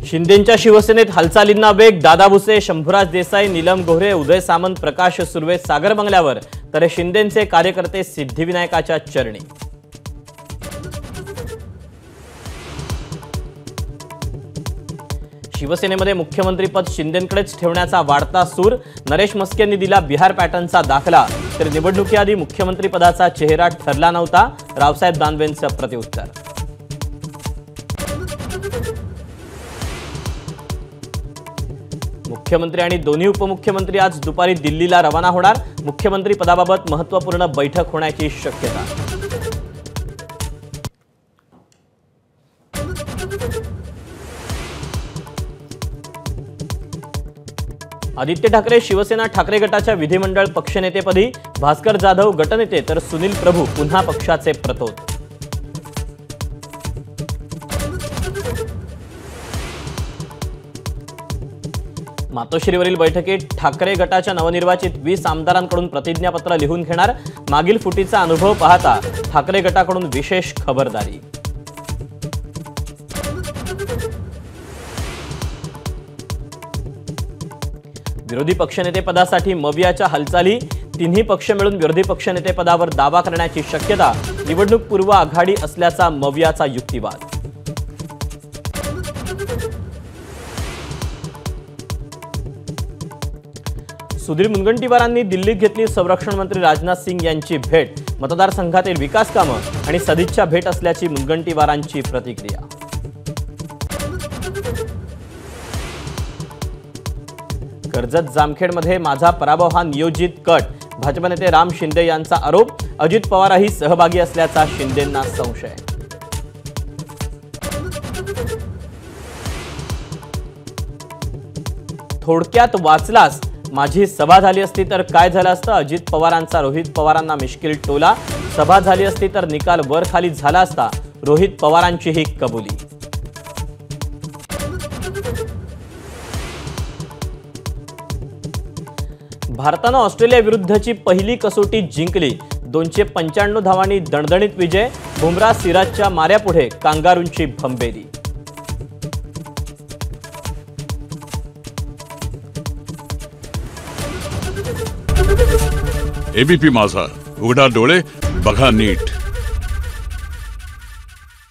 शिंदेंच्या शिवसेनेत हालचालींना वेग। दादा भुसे, शंभूराज देसाई, नीलम गोऱ्हे, उदय सामंत, प्रकाश सुर्वे सागर बंगल्यावर, तर शिंदेंचे कार्यकर्ते सिद्धिविनायकाच्या चरणी। शिवसेनेमध्ये मुख्यमंत्रीपद शिंदेंकडेच ठेवण्याचा वाढता सूर। नरेश मस्केंनी दिला बिहार पॅटर्नचा दाखला, तर निवडणुकीआधी मुख्यमंत्रीपदाचा चेहरा ठरला नव्हता, रावसाहेब दानवेंचं प्रत्युत्तर। मुख्यमंत्री आणि दोन्ही उपमुख्यमंत्री आज दुपारी दिल्लीला रवाना होणार। मुख्यमंत्री पदाबाबत महत्त्वपूर्ण बैठक होण्याची शक्यता। आदित्य ठाकरे शिवसेना ठाकरे गटाच्या विधिमंडळ पक्षनेतेपदी, भास्कर जाधव गटनेते तर सुनील प्रभू पुन्हा पक्षाचे प्रतोद। मातोश्रीवरील बैठकीत ठाकरे गटाच्या नवनिर्वाचित 20 आमदारांकडून प्रतिज्ञापत्र लिहून घेणार। मागील फुटीचा अनुभव पाहता ठाकरे गटाकडून विशेष खबरदारी। विरोधी पक्षनेतेपदासाठी मवियाच्या हालचाली, तिन्ही पक्ष मिळून विरोधी पक्षनेतेपदावर दावा करण्याची शक्यता। निवडणूक पूर्व आघाडी असल्याचा मवियाचा युक्तिवाद। सुधीर मुनगंटीवारांनी दिल्लीत घेतली संरक्षण मंत्री राजनाथ सिंग यांची भेट। मतदारसंघातील विकास कामं आणि सदिच्छा भेट असल्याची मुनगंटीवारांची प्रतिक्रिया। कर्जत जामखेडमध्ये माझा पराभव हा नियोजित कट। भाजप नेते राम शिंदे यांचा आरोप। अजित पवारही सहभागी असल्याचा शिंदेंना संशय। थोडक्यात वाचलास, माझी सभा झाली असती तर काय झालं असतं। अजित पवारांचा रोहित पवारांना मिश्किल टोला। सभा झाली असती तर निकाल वर खाली झाला असता, रोहित पवारांची ही कबुली। भारतानं ऑस्ट्रेलिया विरुद्धची पहिली कसोटी जिंकली। 295 धावांनी दणदणीत विजय। बुमराह सिराजच्या माऱ्यापुढे कांगारूंची भंबेरी। एबीपी माझा, उघडा डोळे बघा नीट।